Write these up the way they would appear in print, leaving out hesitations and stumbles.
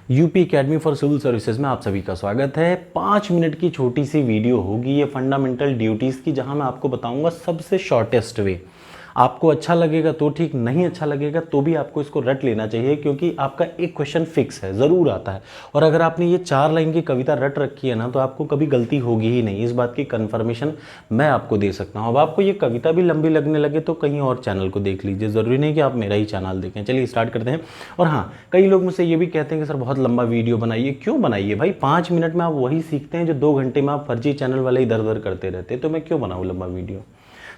UP academy for civil services में आप सभी का स्वागत है। 5 मिनट की छोटी सी वीडियो होगी ये फंडामेंटल ड्यूटीज़ की, जहां मैं आपको बताऊंगा सबसे शॉर्टेस्ट वे। आपको अच्छा लगेगा तो ठीक, नहीं अच्छा लगेगा तो भी आपको इसको रट लेना चाहिए, क्योंकि आपका एक क्वेश्चन फिक्स है, ज़रूर आता है। और अगर आपने ये 4 लाइन की कविता रट रखी है ना, तो आपको कभी गलती होगी ही नहीं। इस बात की कन्फर्मेशन मैं आपको दे सकता हूँ। अब आपको ये कविता भी लंबी लगने लगे तो कहीं और चैनल को देख लीजिए, ज़रूरी नहीं कि आप मेरा ही चैनल देखें। चलिए स्टार्ट करते हैं। और हाँ, कई लोग मुझसे ये भी कहते हैं कि सर बहुत लंबा वीडियो बनाइए। क्यों बनाइए भाई? 5 मिनट में आप वही सीखते हैं जो 2 घंटे में आप फर्जी चैनल वाले इधर उधर करते रहते, तो मैं क्यों बनाऊँ लंबा वीडियो।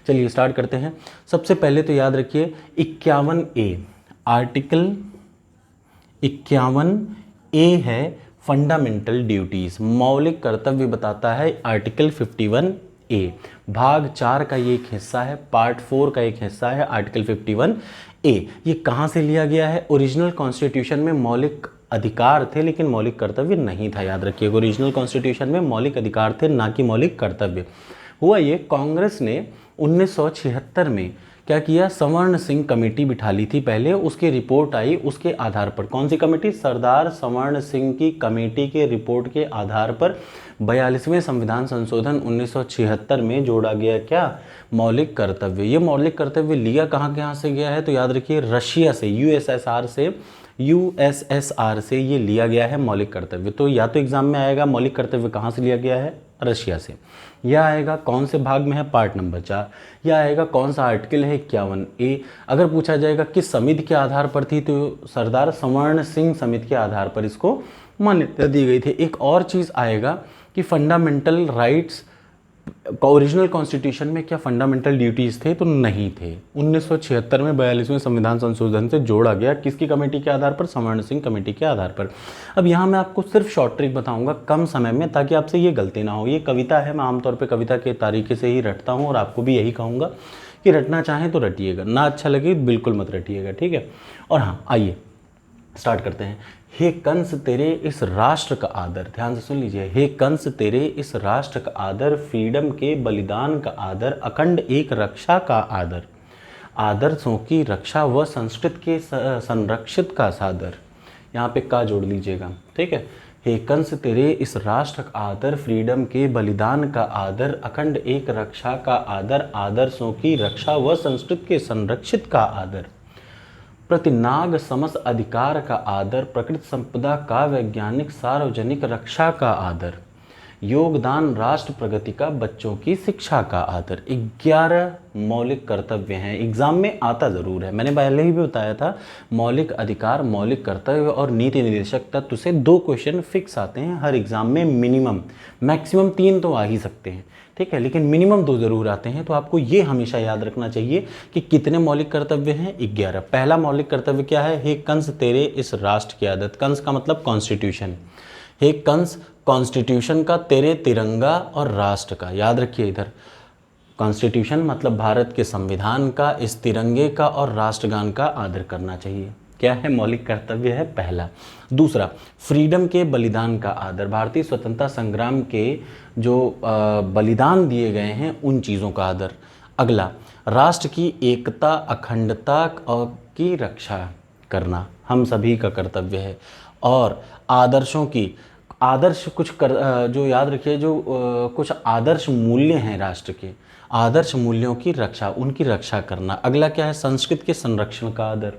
चलिए स्टार्ट करते हैं। सबसे पहले तो याद रखिए 51A, आर्टिकल 51A है फंडामेंटल ड्यूटीज, मौलिक कर्तव्य बताता है आर्टिकल 51A। भाग 4 का ये एक हिस्सा है, पार्ट 4 का एक हिस्सा है आर्टिकल 51A। ये कहाँ से लिया गया है? ओरिजिनल कॉन्स्टिट्यूशन में मौलिक अधिकार थे लेकिन मौलिक कर्तव्य नहीं था। याद रखिएगा, ओरिजिनल कॉन्स्टिट्यूशन में मौलिक अधिकार थे, ना कि मौलिक कर्तव्य। हुआ ये, कांग्रेस ने 1976 में क्या किया, सवर्ण सिंह कमेटी बिठा ली थी पहले। उसकी रिपोर्ट आई, उसके आधार पर, कौन सी कमेटी? सरदार सवर्ण सिंह की कमेटी के रिपोर्ट के आधार पर 42वें संविधान संशोधन 1976 में जोड़ा गया क्या? मौलिक कर्तव्य। ये मौलिक कर्तव्य लिया कहाँ से गया है? तो याद रखिए रशिया से, यूएसएसआर से ये लिया गया है मौलिक कर्तव्य। तो या तो एग्जाम में आएगा मौलिक कर्तव्य कहाँ से लिया गया है? रशिया से। यह आएगा कौन से भाग में है? Part number 4। यह आएगा कौन सा आर्टिकल है? 51A। अगर पूछा जाएगा किस समिति के आधार पर थी, तो सरदार सवर्ण सिंह समिति के आधार पर इसको मान्यता दी गई थी। एक और चीज़ आएगा कि फंडामेंटल राइट्स ओरिजिनल कॉन्स्टिट्यूशन में क्या फंडामेंटल ड्यूटीज़ थे? तो नहीं थे। 1976 में 42वें संविधान संशोधन से जोड़ा गया। किसकी कमेटी के आधार पर? सवर्ण सिंह कमेटी के आधार पर। अब यहाँ मैं आपको सिर्फ शॉर्ट ट्रिक बताऊंगा कम समय में, ताकि आपसे ये गलती ना हो। ये कविता है, मैं आमतौर पर कविता के तरीके से ही रटता हूँ, और आपको भी यही कहूँगा कि रटना चाहें तो रटिएगा, ना अच्छा लगे बिल्कुल मत रटिएगा, ठीक है। और हाँ, आइए स्टार्ट करते हैं। हे कंस तेरे इस राष्ट्र का आदर, ध्यान से सुन लीजिए। हे कंस तेरे इस राष्ट्र का आदर, फ्रीडम के बलिदान का आदर, अखंड एक रक्षा का आदर, आदर्शों की रक्षा व संस्कृत के संरक्षित का सादर। यहाँ पे का जोड़ लीजिएगा, ठीक है। हे कंस तेरे इस राष्ट्र का आदर, फ्रीडम के बलिदान का आदर, अखंड एक रक्षा का आदर, आदर्शों की रक्षा व संस्कृत के संरक्षित का आदर, प्रतिनाग समस्त अधिकार का आदर, प्रकृति संपदा का वैज्ञानिक सार्वजनिक रक्षा का आदर, योगदान राष्ट्र प्रगति का, बच्चों की शिक्षा का आदर। 11 मौलिक कर्तव्य हैं। एग्जाम में आता ज़रूर है, मैंने पहले ही भी बताया था। मौलिक अधिकार, मौलिक कर्तव्य और नीति निर्देशक तत्व से 2 क्वेश्चन फिक्स आते हैं हर एग्जाम में, मिनिमम। मैक्सिमम 3 तो आ ही सकते हैं, ठीक है, लेकिन मिनिमम 2 जरूर आते हैं। तो आपको ये हमेशा याद रखना चाहिए कि कितने मौलिक कर्तव्य हैं? 11। पहला मौलिक कर्तव्य क्या है? हे कंस तेरे इस राष्ट्र की आदत। कंस का मतलब कॉन्स्टिट्यूशन। हे कंस कॉन्स्टिट्यूशन का, तेरे तिरंगा और राष्ट्र का। याद रखिए इधर, कॉन्स्टिट्यूशन मतलब भारत के संविधान का, इस तिरंगे का और राष्ट्रगान का आदर करना चाहिए। क्या है? मौलिक कर्तव्य है पहला। दूसरा, फ्रीडम के बलिदान का आदर, भारतीय स्वतंत्रता संग्राम के जो बलिदान दिए गए हैं उन चीज़ों का आदर। अगला, राष्ट्र की एकता अखंडता की रक्षा करना हम सभी का कर्तव्य है। और आदर्शों की, आदर्श कुछ जो याद रखिए, जो कुछ आदर्श मूल्य हैं राष्ट्र के, आदर्श मूल्यों की रक्षा, उनकी रक्षा करना। अगला क्या है? संस्कृत के संरक्षण का आदर,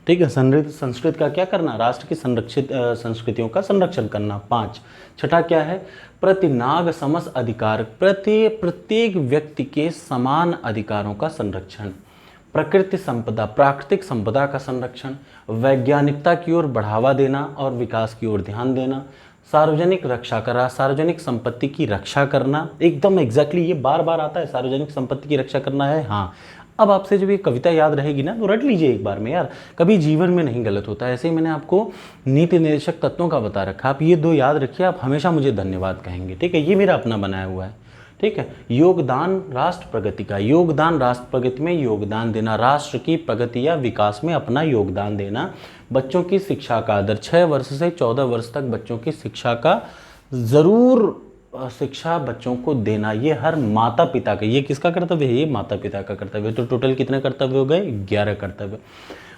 ठीक है। संस्कृत का क्या करना? राष्ट्र की संरक्षित संस्कृतियों का संरक्षण करना। 5। छठा क्या है? प्रतिनाग समस्त अधिकार, प्रत्येक व्यक्ति के समान अधिकारों का संरक्षण। प्रकृति संपदा, प्राकृतिक संपदा का संरक्षण। वैज्ञानिकता की ओर बढ़ावा देना और विकास की ओर ध्यान देना। सार्वजनिक रक्षा करा, सार्वजनिक संपत्ति की रक्षा करना। एकदम एग्जैक्टली ये बार बार आता है, सार्वजनिक संपत्ति की रक्षा करना है। हाँ, अब आपसे जब ये कविता याद रहेगी ना, तो रट लीजिए एक बार में यार, कभी जीवन में नहीं गलत होता। ऐसे ही मैंने आपको नीति निर्देशक तत्वों का बता रखा, आप ये 2 याद रखिए, आप हमेशा मुझे धन्यवाद कहेंगे, ठीक है। ये मेरा अपना बनाया हुआ है, ठीक है। योगदान राष्ट्र प्रगति का, योगदान राष्ट्र प्रगति में योगदान देना, राष्ट्र की प्रगति या विकास में अपना योगदान देना। बच्चों की शिक्षा का आदर, 6 वर्ष से 14 वर्ष तक बच्चों की शिक्षा का ज़रूर, शिक्षा बच्चों को देना, ये हर माता पिता का, ये किसका कर्तव्य है? ये माता पिता का कर्तव्य है। तो टोटल कितने कर्तव्य हो गए? 11 कर्तव्य।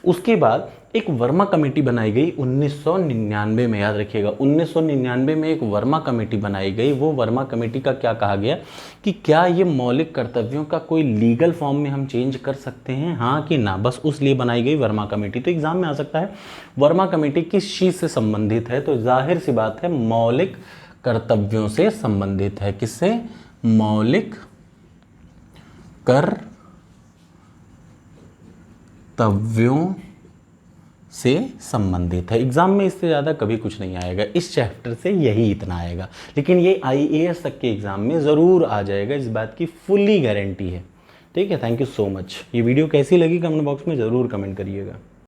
उसके बाद एक वर्मा कमेटी बनाई गई 1999 में, याद रखिएगा 1999 में एक वर्मा कमेटी बनाई गई। वो वर्मा कमेटी का क्या कहा गया कि क्या ये मौलिक कर्तव्यों का कोई लीगल फॉर्म में हम चेंज कर सकते हैं, हाँ कि ना, बस उस लिए बनाई गई वर्मा कमेटी। तो एग्जाम में आ सकता है वर्मा कमेटी किस चीज़ से संबंधित है, तो जाहिर सी बात है मौलिक कर्तव्यों से संबंधित है। किससे? मौलिक कर्तव्यों से संबंधित है। एग्जाम में इससे ज़्यादा कभी कुछ नहीं आएगा, इस चैप्टर से यही इतना आएगा, लेकिन ये IAS तक के एग्जाम में ज़रूर आ जाएगा, इस बात की फुल्ली गारंटी है। ठीक है, थैंक यू सो मच। ये वीडियो कैसी लगी कमेंट बॉक्स में ज़रूर कमेंट करिएगा।